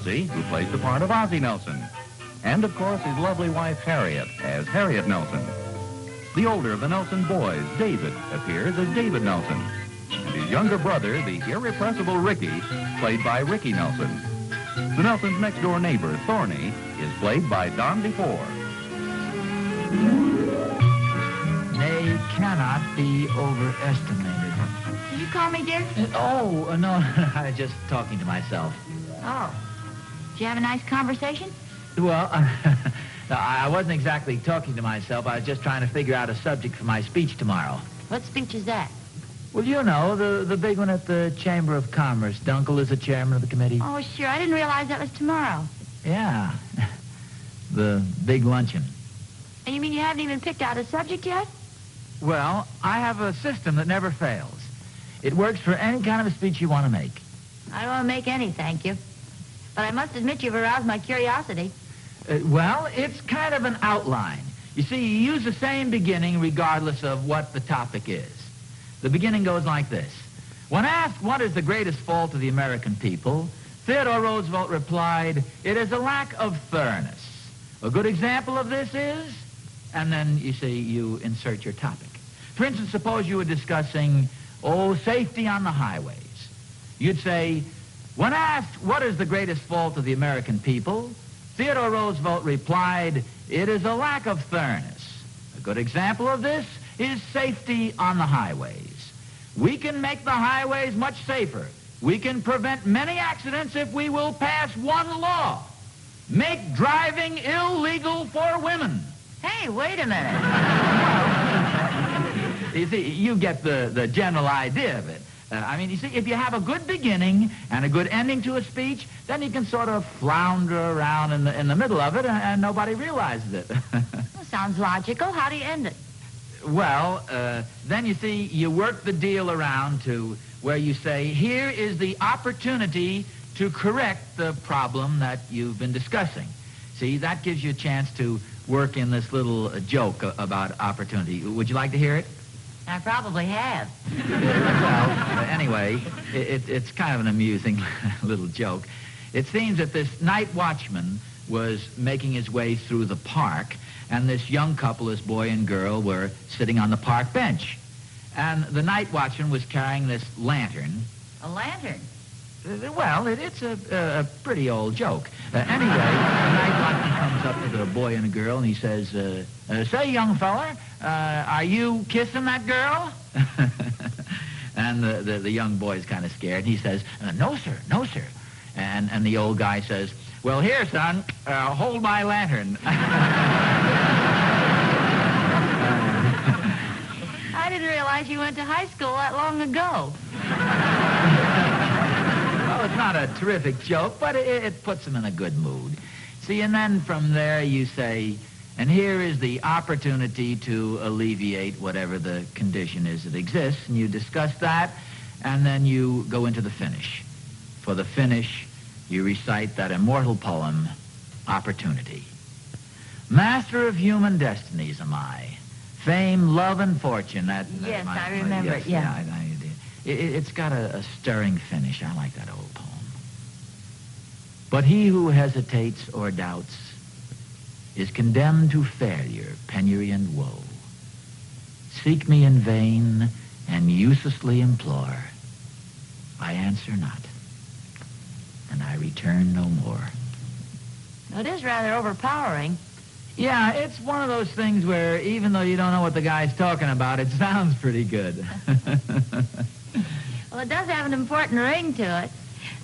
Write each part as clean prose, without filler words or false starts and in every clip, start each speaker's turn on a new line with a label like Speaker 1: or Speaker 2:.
Speaker 1: Ozzie, who plays the part of Ozzie Nelson. And, of course, his lovely wife, Harriet, as Harriet Nelson. The older of the Nelson boys, David, appears as David Nelson. And his younger brother, the irrepressible Ricky, played by Ricky Nelson. The Nelson's next-door neighbor, Thorny, is played by DeFore.
Speaker 2: They cannot be overestimated.
Speaker 3: Did you call me, dear?
Speaker 2: No, I was just talking to myself.
Speaker 3: Oh. Did you have a nice conversation?
Speaker 2: Well, I wasn't exactly talking to myself. I was just trying to figure out a subject for my speech tomorrow.
Speaker 3: What speech is that?
Speaker 2: Well, you know, the big one at the Chamber of Commerce. Dunkel is the chairman of the committee.
Speaker 3: Oh, sure. I didn't realize that was tomorrow.
Speaker 2: Yeah. The big luncheon.
Speaker 3: And you mean you haven't even picked out a subject yet?
Speaker 2: Well, I have a system that never fails. It works for any kind of a speech you want to make.
Speaker 3: I don't want to make any, thank you. But I must admit you've aroused my curiosity.
Speaker 2: Well, it's kind of an outline. You see, you use the same beginning regardless of what the topic is. The beginning goes like this. When asked what is the greatest fault of the American people, Theodore Roosevelt replied, "It is a lack of thoroughness." A good example of this is, and then, you see, you insert your topic. For instance, suppose you were discussing, safety on the highways. You'd say, when asked what is the greatest fault of the American people, Theodore Roosevelt replied, "It is a lack of thoroughness." A good example of this is safety on the highways. We can make the highways much safer. We can prevent many accidents if we will pass one law. Make driving illegal for women.
Speaker 3: Hey, wait a minute.
Speaker 2: You see, you get the general idea of it. You see, if you have a good beginning and a good ending to a speech, then you can sort of flounder around in the middle of it and nobody realizes it.
Speaker 3: Well, sounds logical. How do you end it?
Speaker 2: Well, then you see, you work the deal around to where you say, here is the opportunity to correct the problem that you've been discussing. See, that gives you a chance to work in this little joke about opportunity. Would you like to hear it?
Speaker 3: I probably have.
Speaker 2: Well, anyway, it's kind of an amusing little joke. It seems that this night watchman was making his way through the park, and this young couple, this boy and girl, were sitting on the park bench. And the night watchman was carrying this lantern.
Speaker 3: A lantern?
Speaker 2: Well, it's a pretty old joke. Anyway, the night watchman comes up to the boy and the girl, and he says, say, young feller, are you kissing that girl? And the young boy's kind of scared. He says, no, sir, no, sir. And the old guy says, well, here, son, hold my lantern.
Speaker 3: I didn't realize you went to high school that long ago.
Speaker 2: Well, it's not a terrific joke, but it puts him in a good mood. See, and then from there you say, and here is the opportunity to alleviate whatever the condition is that exists, and you discuss that, and then you go into the finish. For the finish, you recite that immortal poem, Opportunity. Master of human destinies am I. Fame, love, and fortune.
Speaker 3: Yes, I remember it, yeah.
Speaker 2: It's got a stirring finish. I like that old poem. But he who hesitates or doubts is condemned to failure, penury, and woe. Seek me in vain and uselessly implore. I answer not, and I return no more.
Speaker 3: It is rather overpowering.
Speaker 2: Yeah, it's one of those things where even though you don't know what the guy's talking about, it sounds pretty good.
Speaker 3: Well, it does have an important ring to it.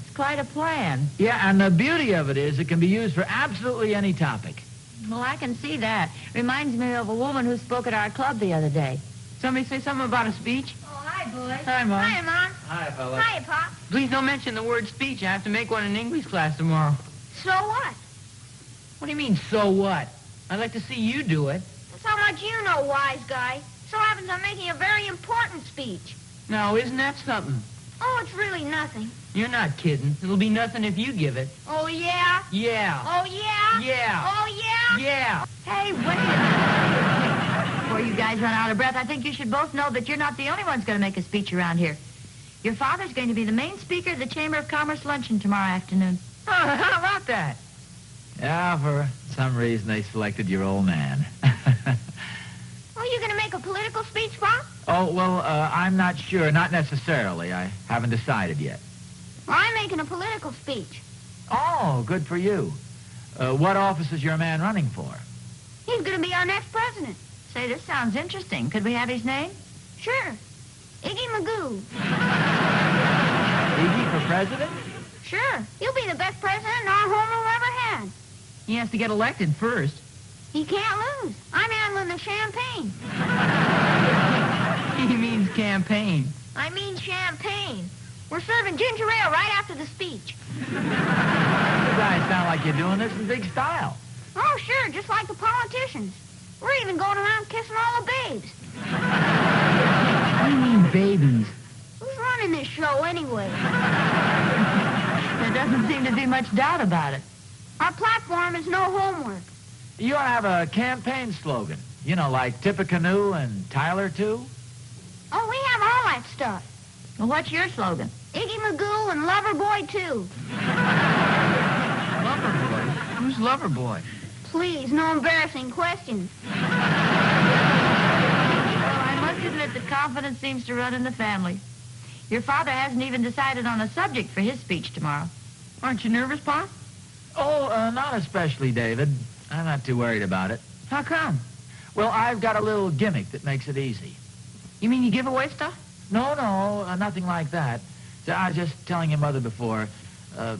Speaker 3: It's quite a plan.
Speaker 2: Yeah, and the beauty of it is it can be used for absolutely any topic.
Speaker 3: Well, I can see that. Reminds me of a woman who spoke at our club the other day.
Speaker 4: Somebody say something about a speech?
Speaker 5: Oh, hi, boys.
Speaker 4: Hi, Mom.
Speaker 5: Hi, Mom.
Speaker 2: Hi, fella.
Speaker 5: Hi, Pop.
Speaker 4: Please don't mention the word speech. I have to make one in English class tomorrow.
Speaker 5: So what?
Speaker 4: What do you mean, so what? I'd like to see you do it.
Speaker 5: That's how much you know, wise guy. So happens I'm making a very important speech.
Speaker 4: Now, isn't that something?
Speaker 5: Oh, it's really nothing.
Speaker 4: You're not kidding. It'll be nothing if you give it.
Speaker 5: Oh, yeah?
Speaker 4: Yeah.
Speaker 5: Oh, yeah?
Speaker 4: Yeah.
Speaker 5: Oh, yeah?
Speaker 4: Yeah.
Speaker 3: Hey, wait a minute. Before you guys run out of breath, I think you should both know that you're not the only ones going to make a speech around here. Your father's going to be the main speaker at the Chamber of Commerce luncheon tomorrow afternoon.
Speaker 2: Oh, how about that? Yeah, for some reason they selected your old man.
Speaker 5: Are you going to make a political speech, Pop?
Speaker 2: Oh, well, I'm not sure. Not necessarily. I haven't decided yet.
Speaker 5: Well, I'm making a political speech.
Speaker 2: Oh, good for you. What office is your man running for?
Speaker 5: He's going to be our next president.
Speaker 3: Say, this sounds interesting. Could we have his name?
Speaker 5: Sure. Iggy Magoo.
Speaker 2: Iggy for president?
Speaker 5: Sure. He'll be the best president our home will ever had.
Speaker 4: He has to get elected first.
Speaker 5: He can't lose. I'm handling the champagne.
Speaker 4: He means campaign.
Speaker 5: I mean champagne. We're serving ginger ale right after the speech.
Speaker 2: You guys sound like you're doing this in big style.
Speaker 5: Oh, sure, just like the politicians. We're even going around kissing all the babes.
Speaker 4: What do you mean, babies?
Speaker 5: Who's running this show anyway?
Speaker 3: There doesn't seem to be much doubt about it.
Speaker 5: Our platform is no homework.
Speaker 2: You ought to have a campaign slogan. You know, like Tippecanoe and Tyler, too.
Speaker 5: Oh, we have all that stuff.
Speaker 3: Well, what's your slogan?
Speaker 5: Iggy Magoo and Loverboy, too.
Speaker 4: Loverboy? Who's Loverboy?
Speaker 5: Please, no embarrassing questions.
Speaker 3: Well, I must admit that confidence seems to run in the family. Your father hasn't even decided on a subject for his speech tomorrow.
Speaker 4: Aren't you nervous, Pop?
Speaker 2: Oh, not especially, David. I'm not too worried about it.
Speaker 4: How come?
Speaker 2: Well, I've got a little gimmick that makes it easy.
Speaker 4: You mean you give away stuff?
Speaker 2: No, nothing like that. So I was just telling your mother before,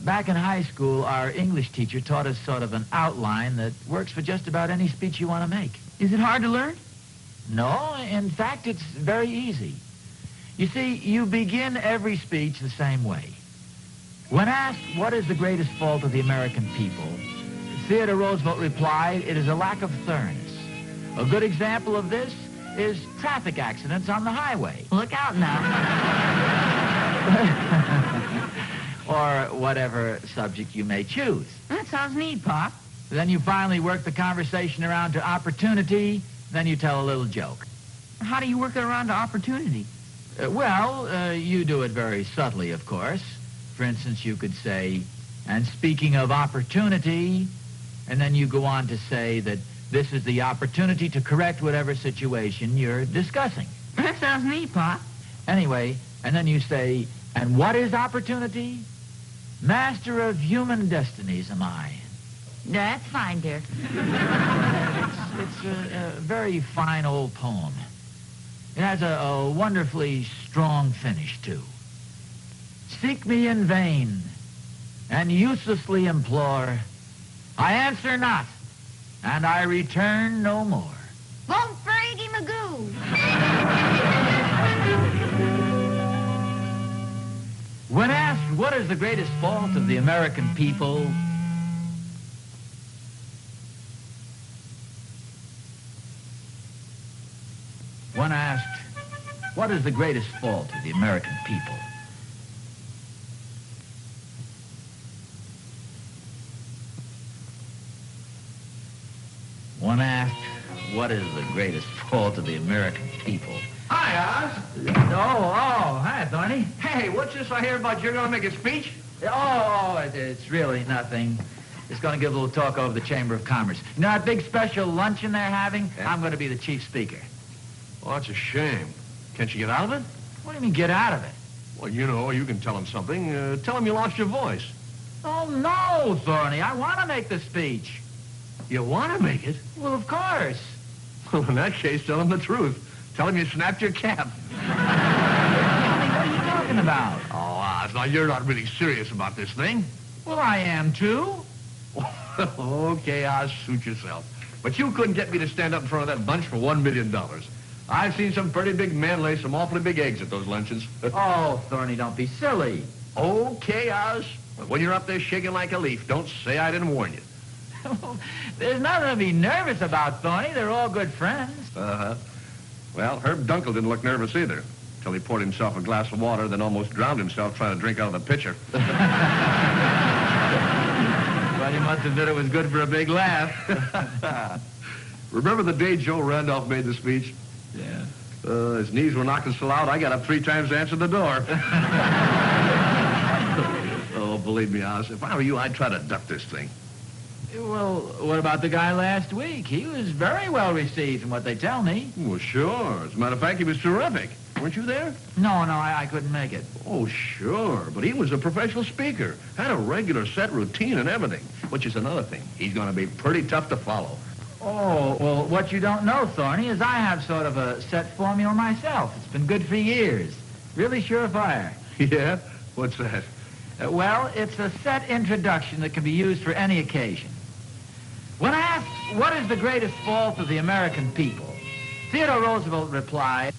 Speaker 2: back in high school, our English teacher taught us sort of an outline that works for just about any speech you want to make.
Speaker 4: Is it hard to learn?
Speaker 2: No, in fact, it's very easy. You see, you begin every speech the same way. When asked what is the greatest fault of the American people, Theodore Roosevelt replied, it is a lack of thoroughness. A good example of this is traffic accidents on the highway.
Speaker 3: Look out now.
Speaker 2: Or whatever subject you may choose.
Speaker 4: That sounds neat, Pop.
Speaker 2: Then you finally work the conversation around to opportunity, then you tell a little joke.
Speaker 4: How do you work it around to opportunity?
Speaker 2: You do it very subtly, of course. For instance, you could say, and speaking of opportunity, and then you go on to say that this is the opportunity to correct whatever situation you're discussing.
Speaker 4: That sounds neat, Pop.
Speaker 2: Anyway, and then you say, and what is opportunity? Master of human destinies am I.
Speaker 3: That's fine, dear.
Speaker 2: It's a very fine old poem. It has a wonderfully strong finish, too. Seek me in vain, and uselessly implore. I answer not, and I return no more.
Speaker 5: Vote for Iggy Magoo.
Speaker 2: When asked what is the greatest fault of the American people, when asked what is the greatest fault of the American people, when asked what is the greatest fault of the American people.
Speaker 6: Hi, Oz.
Speaker 2: Hi, Thorny.
Speaker 6: Hey, what's this I hear about you're going to make a speech?
Speaker 2: It's really nothing. Just going to give a little talk over the Chamber of Commerce. You know that big special luncheon they're having?
Speaker 6: Yeah.
Speaker 2: I'm going to be the chief speaker.
Speaker 6: Well, that's a shame. Can't you get out of it?
Speaker 2: What do you mean, get out of it?
Speaker 6: Well, you can tell him something. Tell him you lost your voice.
Speaker 2: Oh, no, Thorny. I want to make the speech.
Speaker 6: You want to make it?
Speaker 2: Well, of course.
Speaker 6: Well, in that case, tell him the truth. Tell him you snapped your cap.
Speaker 2: What are you talking about?
Speaker 6: Oh, Oz, now you're not really serious about this thing.
Speaker 2: Well, I am, too.
Speaker 6: Okay, Oz, suit yourself. But you couldn't get me to stand up in front of that bunch for $1 million. I've seen some pretty big men lay some awfully big eggs at those luncheons.
Speaker 2: Oh, Thorny, don't be silly.
Speaker 6: Okay, Oz. But when you're up there shaking like a leaf, don't say I didn't warn you.
Speaker 2: There's nothing to be nervous about, Thorny. They're all good friends.
Speaker 6: Uh-huh. Well, Herb Dunkel didn't look nervous either, till he poured himself a glass of water, then almost drowned himself trying to drink out of the pitcher.
Speaker 2: Well, you must admit it was good for a big laugh.
Speaker 6: Remember the day Joe Randolph made the speech?
Speaker 2: Yeah.
Speaker 6: His knees were knocking so loud, I got up 3 times to answer the door.
Speaker 2: Oh,
Speaker 6: believe me, Oz. If I were you, I'd try to duck this thing.
Speaker 2: Well, what about the guy last week? He was very well received from what they tell me.
Speaker 6: Well, sure. As a matter of fact, he was terrific. Weren't you there?
Speaker 2: No, I couldn't make it.
Speaker 6: Oh, sure. But he was a professional speaker. Had a regular set routine and everything. Which is another thing. He's going to be pretty tough to follow.
Speaker 2: Oh, well, what you don't know, Thorny, is I have sort of a set formula myself. It's been good for years. Really surefire.
Speaker 6: Yeah? What's that?
Speaker 2: Well, it's a set introduction that can be used for any occasion. When asked, what is the greatest fault of the American people, Theodore Roosevelt replied...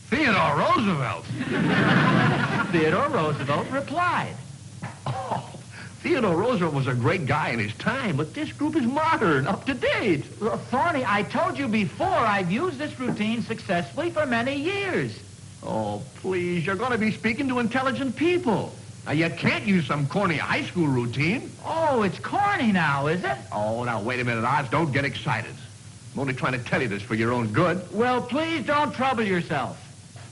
Speaker 6: Theodore Roosevelt?
Speaker 2: Theodore Roosevelt replied.
Speaker 6: Oh, Theodore Roosevelt was a great guy in his time, but this group is modern, up to date.
Speaker 2: Well, Thorny, I told you before I've used this routine successfully for many years.
Speaker 6: Oh, please, you're going to be speaking to intelligent people. Now, you can't use some corny high school routine.
Speaker 2: Oh, it's corny now, is it?
Speaker 6: Oh, now, wait a minute, Oz. Don't get excited. I'm only trying to tell you this for your own good.
Speaker 2: Well, please don't trouble yourself.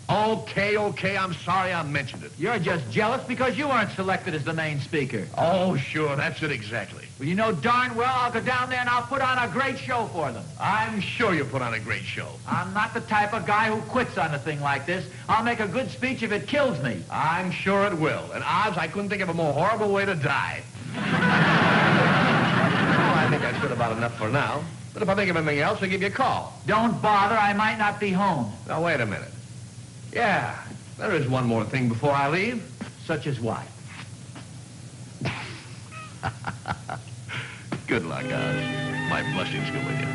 Speaker 6: Okay, I'm sorry I mentioned it.
Speaker 2: You're just jealous because you weren't selected as the main speaker.
Speaker 6: Oh, sure, that's it exactly.
Speaker 2: Well, you know darn well I'll go down there and I'll put on a great show for them.
Speaker 6: I'm sure you put on a great show.
Speaker 2: I'm not the type of guy who quits on a thing like this. I'll make a good speech if it kills me.
Speaker 6: I'm sure it will. And Oz, I couldn't think of a more horrible way to die. Well, I think that's good about enough for now. But if I think of anything else, I'll give you a call.
Speaker 2: Don't bother. I might not be home.
Speaker 6: Now, wait a minute. Yeah, there is one more thing before I leave.
Speaker 2: Such as what?
Speaker 6: Good luck, Oz. My blessings go with you.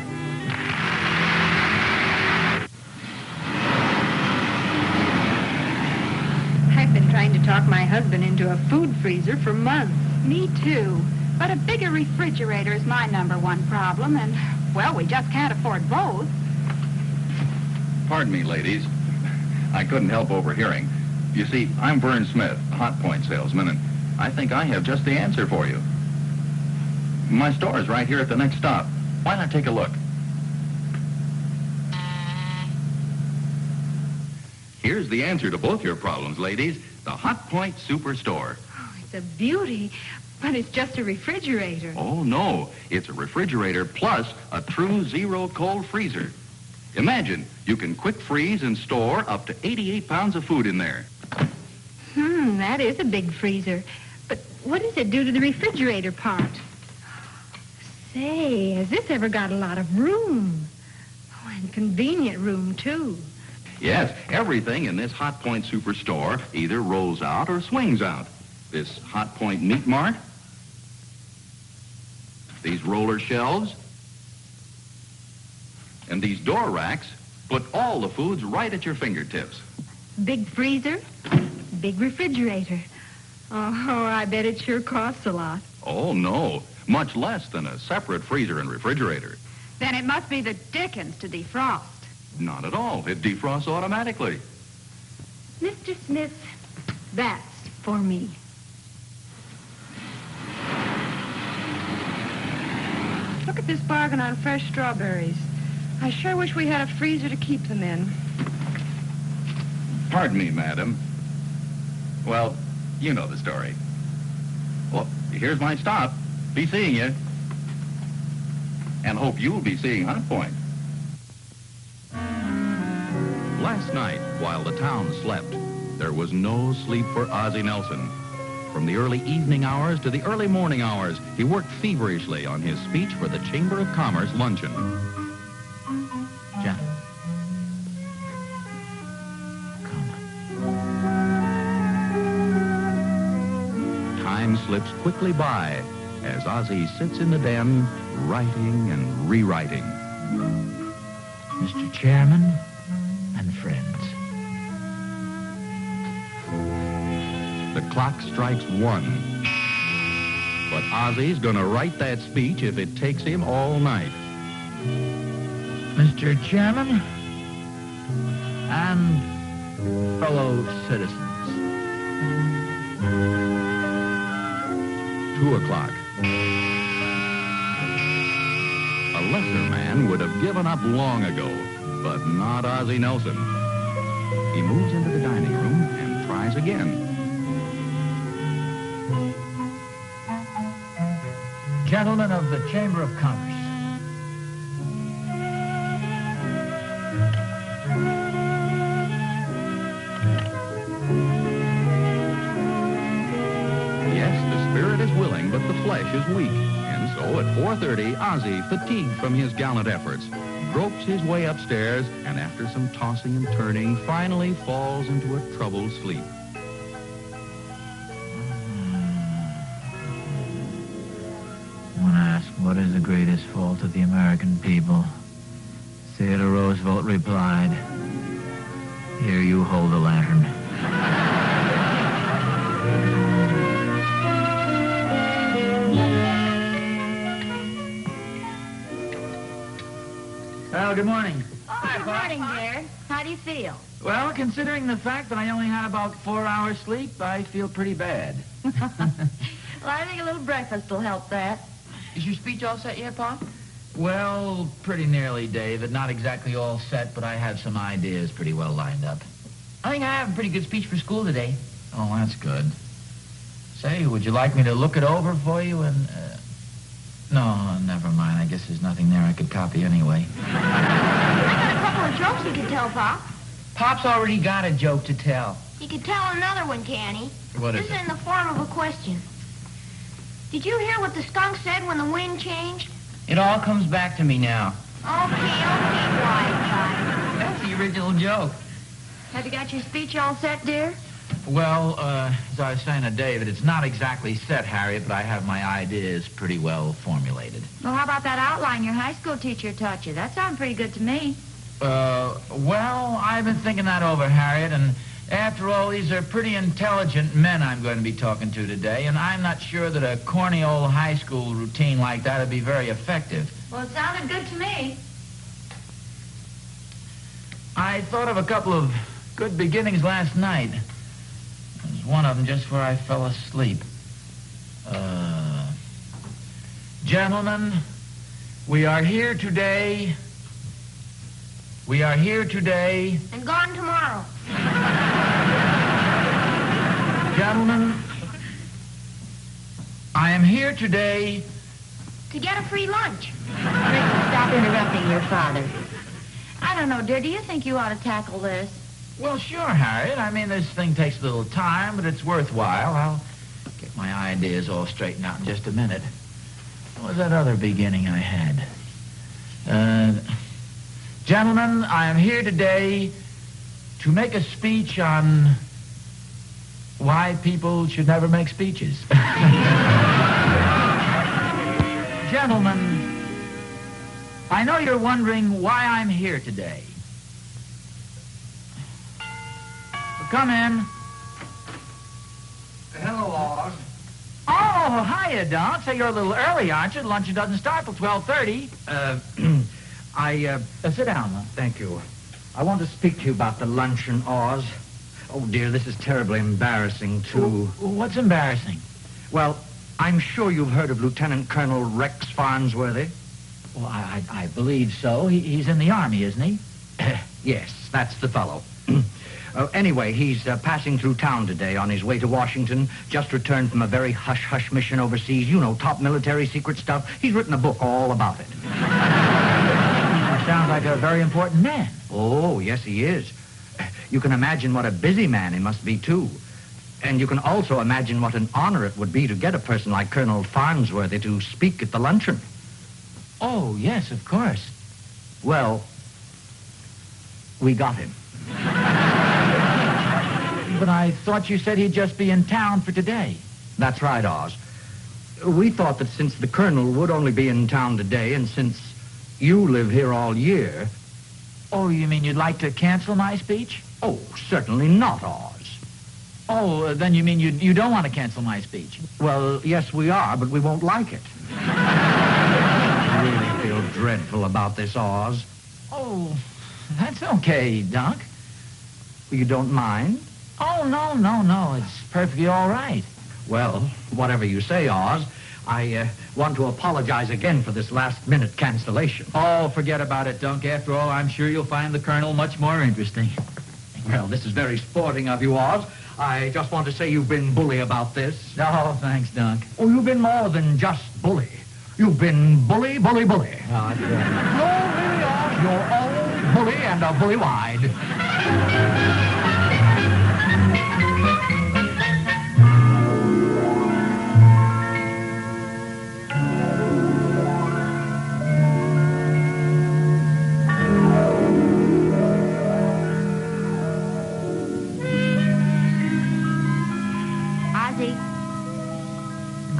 Speaker 7: I've been trying to talk my husband into a food freezer for months.
Speaker 5: Me too. But a bigger refrigerator is my #1 problem, and, well, we just can't afford both.
Speaker 1: Pardon me, ladies. I couldn't help overhearing. You see, I'm Byrne Smith, a hot point salesman, and I think I have just the answer for you. My store is right here at the next stop. Why not take a look? Here's the answer to both your problems, ladies. The Hot Point Superstore.
Speaker 7: Oh, it's a beauty, but it's just a refrigerator.
Speaker 1: Oh, no. It's a refrigerator plus a true zero cold freezer. Imagine, you can quick freeze and store up to 88 pounds of food in there.
Speaker 7: That is a big freezer. But what does it do to the refrigerator part? Say, has this ever got a lot of room? Oh, and convenient room, too.
Speaker 1: Yes, everything in this Hot Point Superstore either rolls out or swings out. This Hot Point Meat Mart, these roller shelves, and these door racks put all the foods right at your fingertips.
Speaker 7: Big freezer, big refrigerator. Oh, I bet it sure costs a lot.
Speaker 1: Oh, no. Much less than a separate freezer and refrigerator.
Speaker 5: Then it must be the dickens to defrost.
Speaker 1: Not at all. It defrosts automatically.
Speaker 7: Mr. Smith, that's for me.
Speaker 8: Look at this bargain on fresh strawberries. I sure wish we had a freezer to keep them in.
Speaker 1: Pardon me, madam. Well, you know the story. Well, here's my stop. Be seeing you. And hope you'll be seeing Hot Point. Last night, while the town slept, there was no sleep for Ozzie Nelson. From the early evening hours to the early morning hours, he worked feverishly on his speech for the Chamber of Commerce luncheon.
Speaker 2: John.
Speaker 1: Time slips quickly by as Ozzie sits in the den, writing and rewriting.
Speaker 2: Mr. Chairman and friends.
Speaker 1: The clock strikes 1. But Ozzie's gonna write that speech if it takes him all night.
Speaker 2: Mr. Chairman and fellow citizens.
Speaker 1: 2 o'clock. A lesser man would have given up long ago, but not Ozzie Nelson. He moves into the dining room and tries again.
Speaker 2: Gentlemen of the Chamber of Commerce.
Speaker 1: Yes, the spirit is willing, but the flesh is weak. And so at 4:30, Ozzie, fatigued from his gallant efforts, gropes his way upstairs and after some tossing and turning, finally falls into a troubled sleep.
Speaker 2: When asked what is the greatest fault of the American people, Theodore Roosevelt replied, "Here, you hold the lantern." Well, good morning.
Speaker 3: Oh, good morning, dear. How do you feel?
Speaker 2: Well, considering the fact that I only had about 4 hours sleep, I feel pretty bad.
Speaker 3: Well, I think a little breakfast will help that.
Speaker 4: Is your speech all set yet, Pop?
Speaker 2: Well, pretty nearly, David. Not exactly all set, but I have some ideas pretty well lined up.
Speaker 4: I think I have a pretty good speech for school today.
Speaker 2: Oh, that's good. Say, would you like me to look it over for you and... No, never mind. I guess there's nothing there I could copy anyway.
Speaker 3: I got a couple of jokes you could tell, Pop.
Speaker 4: Pop's already got a joke to tell.
Speaker 3: You could tell another one, can he?
Speaker 2: What is
Speaker 3: This is
Speaker 2: it?
Speaker 3: in the form of a question. Did you hear what the skunk said when the wind changed?
Speaker 4: It all comes back to me now.
Speaker 3: Okay, quiet guy.
Speaker 4: That's the original joke.
Speaker 3: Have you got your speech all set, dear?
Speaker 2: Well, as I was saying to David, it's not exactly set, Harriet, but I have my ideas pretty well formulated.
Speaker 3: Well, how about that outline your high school teacher taught you? That sounded pretty good to me.
Speaker 2: Well, I've been thinking that over, Harriet, and after all, these are pretty intelligent men I'm going to be talking to today, and I'm not sure that a corny old high school routine like that would be very effective.
Speaker 3: Well, it sounded good to me.
Speaker 2: I thought of a couple of good beginnings last night. There's one of them just where I fell asleep. Gentlemen, we are here today. We are here today.
Speaker 3: And gone tomorrow.
Speaker 2: Gentlemen, I am here today.
Speaker 3: To get a free lunch. Stop interrupting your father. I don't know, dear. Do you think you ought to tackle this?
Speaker 2: Well, sure, Harriet. I mean, this thing takes a little time, but it's worthwhile. I'll get my ideas all straightened out in just a minute. What was that other beginning I had? Gentlemen, I am here today to make a speech on why people should never make speeches. Gentlemen, I know you're wondering why I'm here today. Well, come in.
Speaker 6: Hello, Oz.
Speaker 2: Oh, hiya, Don. Say, you're a little early, aren't you? Lunch doesn't start till 12:30. Sit down, huh?
Speaker 9: Thank you. I want to speak to you about the luncheon, Oz. Oh, dear, this is terribly embarrassing, too.
Speaker 2: What's embarrassing?
Speaker 9: Well, I'm sure you've heard of Lieutenant Colonel Rex Farnsworthy.
Speaker 2: Well, I believe so. He's in the Army, isn't he?
Speaker 9: Yes, that's the fellow. Anyway, he's passing through town today on his way to Washington, just returned from a very hush-hush mission overseas. You know, top military secret stuff. He's written a book all about it.
Speaker 2: Sounds like a very important man.
Speaker 9: Oh, yes, he is. You can imagine what a busy man he must be, too. And you can also imagine what an honor it would be to get a person like Colonel Farnsworthy to speak at the luncheon.
Speaker 2: Oh, yes, of course.
Speaker 9: Well, we got him.
Speaker 2: But I thought you said he'd just be in town for today.
Speaker 9: That's right, Oz. We thought that since the Colonel would only be in town today, and since you live here all year...
Speaker 2: Oh, you mean you'd like to cancel my speech?
Speaker 9: Oh, certainly not, Oz.
Speaker 2: Oh, then you mean you don't want to cancel my speech?
Speaker 9: Well, yes, we are, but we won't like it. I really feel dreadful about this, Oz.
Speaker 2: Oh, that's okay, Dunk.
Speaker 9: You don't mind?
Speaker 2: Oh, no. It's perfectly all right.
Speaker 9: Well, whatever you say, Oz. I want to apologize again for this last-minute cancellation.
Speaker 2: Oh, forget about it, Dunk. After all, I'm sure you'll find the Colonel much more interesting.
Speaker 9: Well, this is very sporting of you, Oz. I just want to say you've been bully about this.
Speaker 2: Oh, thanks, Dunk.
Speaker 9: Oh, you've been more than just bully. You've been bully, bully, bully.
Speaker 2: Oh, that's right.
Speaker 9: No, really, you're all bully and a bully wide.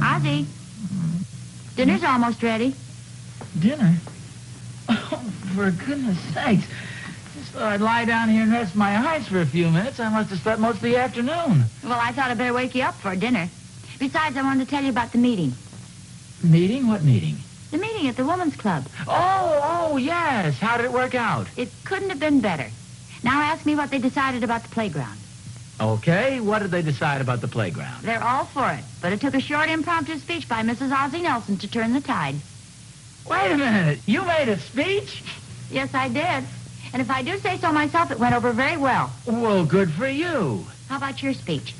Speaker 3: Ozzie, dinner's almost ready.
Speaker 2: Dinner? Oh, for goodness sakes. Just thought I'd lie down here and rest my eyes for a few minutes. I must have slept most of the afternoon.
Speaker 3: Well, I thought I'd better wake you up for dinner. Besides, I wanted to tell you about the meeting.
Speaker 2: Meeting? What meeting?
Speaker 3: The meeting at the Women's Club.
Speaker 2: Oh, yes. How did it work out?
Speaker 3: It couldn't have been better. Now ask me what they decided about the playground.
Speaker 2: Okay, what did they decide about the playground?
Speaker 3: They're all for it, but it took a short impromptu speech by Mrs. Ozzie Nelson to turn the tide.
Speaker 2: Wait a minute. You made a speech?
Speaker 3: Yes, I did. And if I do say so myself, it went over very well.
Speaker 2: Well, good for you.
Speaker 3: How about your speech?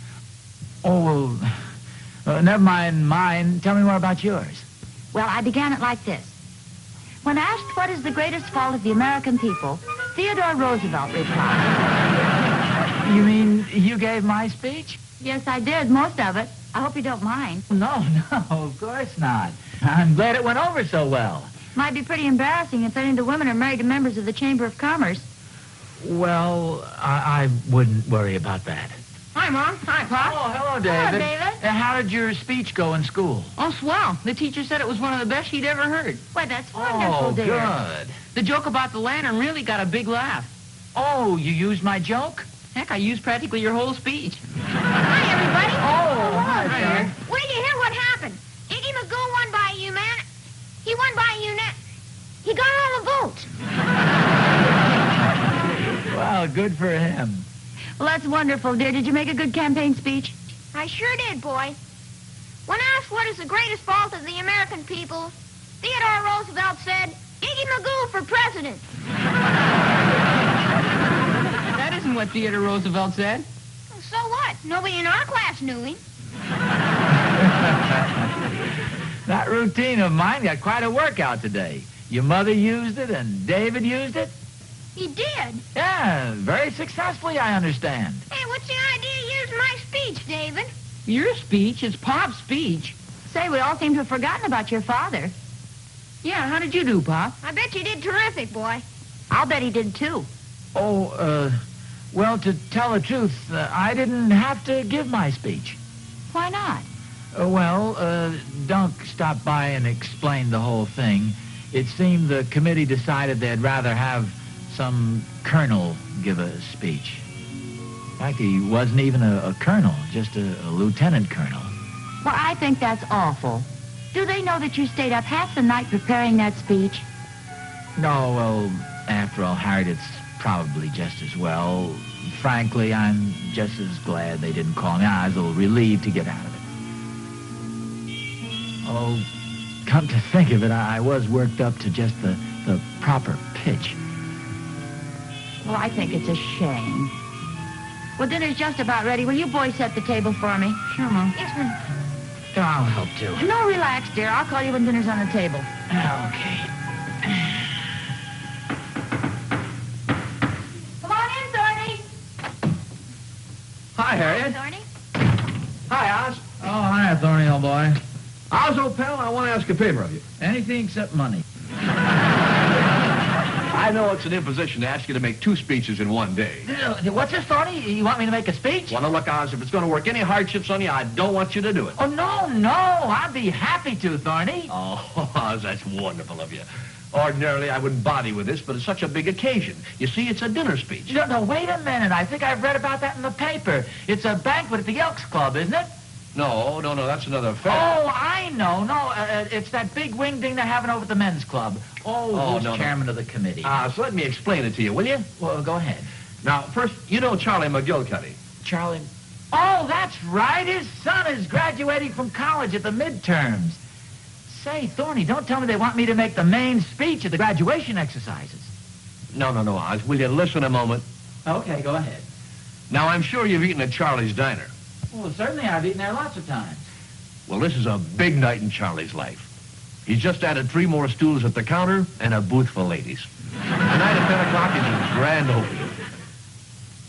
Speaker 2: Oh, well, never mind mine. Tell me more about yours.
Speaker 3: Well, I began it like this. When asked what is the greatest fault of the American people, Theodore Roosevelt replied.
Speaker 2: You mean you gave my speech?
Speaker 3: Yes, I did, most of it. I hope you don't mind.
Speaker 2: No, of course not. I'm glad it went over so well.
Speaker 3: Might be pretty embarrassing if any of the women are married to members of the Chamber of Commerce.
Speaker 2: Well, I wouldn't worry about that.
Speaker 4: Hi, Mom. Hi, Pop.
Speaker 2: Oh, hello, David.
Speaker 3: Hello, David.
Speaker 2: How did your speech go in school?
Speaker 4: Oh, swell. The teacher said it was one of the best she'd ever heard.
Speaker 3: Why, that's wonderful, dear.
Speaker 2: Good.
Speaker 4: The joke about the lantern really got a big laugh.
Speaker 2: Oh, you used my joke?
Speaker 4: Heck, I used practically your whole speech.
Speaker 3: Hi, everybody.
Speaker 2: Oh, hi,
Speaker 3: dear.
Speaker 2: son.
Speaker 3: Wait till you hear what happened. Iggy McGoo won by you, man. He won by you net. He got all the votes.
Speaker 2: Well, good for him.
Speaker 3: Well, that's wonderful, dear. Did you make a good campaign speech? I sure did, boy. When asked what is the greatest fault of the American people, Theodore Roosevelt said, Iggy McGoo for president.
Speaker 4: That isn't what Theodore Roosevelt said.
Speaker 3: So what? Nobody in our class knew him.
Speaker 2: That routine of mine got quite a workout today. Your mother used it and David used it?
Speaker 3: He did.
Speaker 2: Yeah, very successfully, I understand.
Speaker 3: Hey, what's the idea using my speech, David?
Speaker 4: Your speech is Pop's speech.
Speaker 3: Say, we all seem to have forgotten about your father.
Speaker 4: Yeah, how did you do, Pop?
Speaker 3: I bet you did terrific, boy. I'll bet he did, too.
Speaker 2: Oh, well, to tell the truth, I didn't have to give my speech.
Speaker 3: Why not?
Speaker 2: Dunk stopped by and explained the whole thing. It seemed the committee decided they'd rather have some colonel give a speech. In fact, he wasn't even a colonel, just a lieutenant colonel.
Speaker 3: Well, I think that's awful. Do they know that you stayed up half the night preparing that speech?
Speaker 2: No, well, after all, Harriet, it's probably just as well. Frankly, I'm just as glad they didn't call me. I was a little relieved to get out of it. Oh, come to think of it, I was worked up to just the proper pitch.
Speaker 3: Well, I think it's a shame. Well, dinner's just about ready. Will you boys set the table for me?
Speaker 4: Sure, Mom.
Speaker 3: Yes, ma'am.
Speaker 2: I'll help, too.
Speaker 3: No, relax, dear. I'll call you when dinner's on the table.
Speaker 2: Okay.
Speaker 3: Come on in, Thorny.
Speaker 6: Hi, Harriet.
Speaker 3: Thorny?
Speaker 6: Hi, Oz.
Speaker 2: Oh, hi, Thorny, old boy.
Speaker 6: Oz, old pal, I want to ask a favor of you.
Speaker 2: Anything except money.
Speaker 6: I know it's an imposition to ask you to make 2 speeches in one day.
Speaker 2: What's this, Thorny? You want me to make a speech?
Speaker 6: Well, now, look, Oz, if it's going to work any hardships on you, I don't want you to do it.
Speaker 2: Oh, no, I'd be happy to, Thorny.
Speaker 6: Oh, Oz, that's wonderful of you. Ordinarily, I wouldn't bother you with this, but it's such a big occasion. You see, it's a dinner speech.
Speaker 2: No, wait a minute. I think I've read about that in the paper. It's a banquet at the Elks Club, isn't it?
Speaker 6: No, that's another affair.
Speaker 2: Oh, I know. No, it's that big wing thing they're having over at the men's club. Who's chairman of the committee?
Speaker 6: So let me explain it to you, will you?
Speaker 2: Well, go ahead.
Speaker 6: Now, first, you know Charlie McGillicuddy.
Speaker 2: Charlie? Oh, that's right. His son is graduating from college at the midterms. Say, Thorny, don't tell me they want me to make the main speech at the graduation exercises.
Speaker 6: No, Oz. Will you listen a moment?
Speaker 2: Okay, go ahead.
Speaker 6: Now, I'm sure you've eaten at Charlie's Diner.
Speaker 2: Well, certainly I've eaten there lots of times.
Speaker 6: Well, this is a big night in Charlie's life. He's just added 3 more stools at the counter and a booth for ladies. Tonight at 10 o'clock is his grand opening.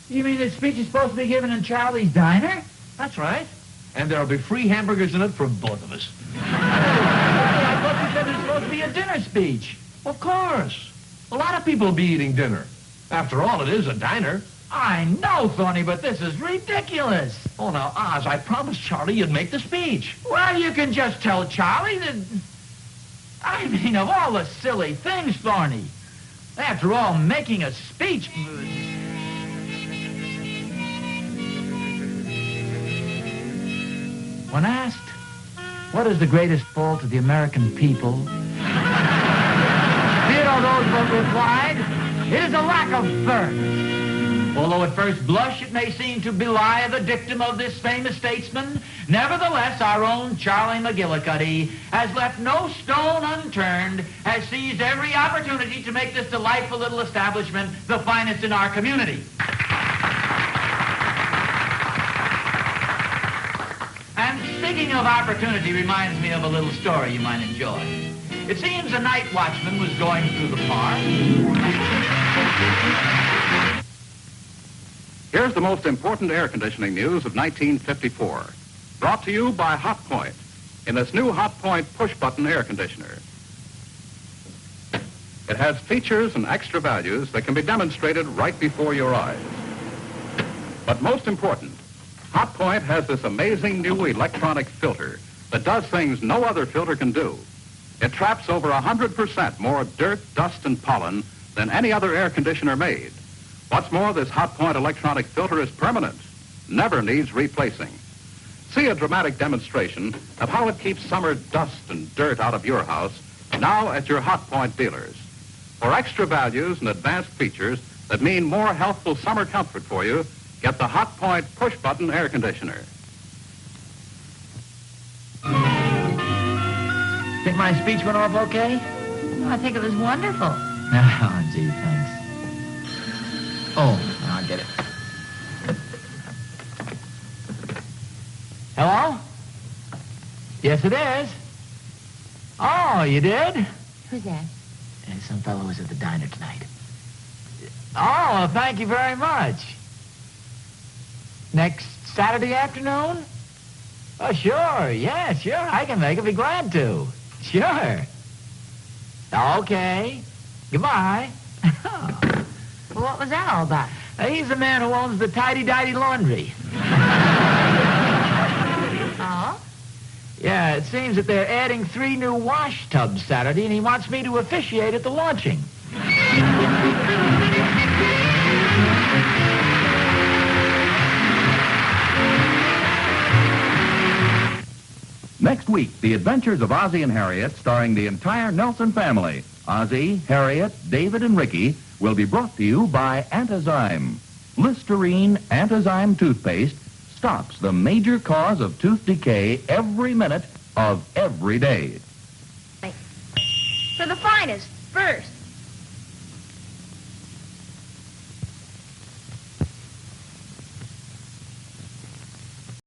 Speaker 2: You mean this speech is supposed to be given in Charlie's Diner?
Speaker 6: That's right. And there'll be free hamburgers in it for both of us.
Speaker 2: I thought you said it was supposed to be a dinner speech.
Speaker 6: Of course. A lot of people will be eating dinner. After all, it is a diner.
Speaker 2: I know, Thorny, but this is ridiculous.
Speaker 6: Oh, now, Oz, I promised Charlie you'd make the speech.
Speaker 2: Well, you can just tell Charlie that... I mean, of all the silly things, Thorny. After all, making a speech... When asked, what is the greatest fault of the American people? Theodore Roosevelt replied, it is a lack of birth. Although at first blush it may seem to belie the dictum of this famous statesman, nevertheless our own Charlie McGillicuddy has left no stone unturned, has seized every opportunity to make this delightful little establishment the finest in our community. And speaking of opportunity reminds me of a little story you might enjoy. It seems a night watchman was going through the park.
Speaker 10: Here's the most important air conditioning news of 1954. Brought to you by Hot Point in this new Hot Point push-button air conditioner. It has features and extra values that can be demonstrated right before your eyes. But most important, Hot Point has this amazing new electronic filter that does things no other filter can do. It traps over 100% more dirt, dust, and pollen than any other air conditioner made. What's more, this Hot Point electronic filter is permanent, never needs replacing. See a dramatic demonstration of how it keeps summer dust and dirt out of your house now at your Hot Point dealers. For extra values and advanced features that mean more healthful summer comfort for you, get the Hot Point push-button air conditioner.
Speaker 2: Think my speech went off okay?
Speaker 4: I think it was wonderful.
Speaker 2: Oh, gee, thanks. Oh, I'll get it. Hello? Yes, it is. Oh, you did?
Speaker 4: Who's that?
Speaker 2: Some fellow was at the diner tonight. Oh, thank you very much. Next Saturday afternoon? Oh, sure. Yeah, sure. I can make it. Be glad to. Sure. Okay. Goodbye.
Speaker 4: Well, what was that all about?
Speaker 2: He's the man who owns the tidy-didy laundry.
Speaker 4: Oh?
Speaker 2: Yeah, it seems that they're adding 3 new wash tubs Saturday, and he wants me to officiate at the launching.
Speaker 1: Next week, The Adventures of Ozzie and Harriet, starring the entire Nelson family. Ozzie, Harriet, David, and Ricky will be brought to you by Antazyme. Listerine Antazyme toothpaste stops the major cause of tooth decay every minute of every day.
Speaker 3: For the finest, first.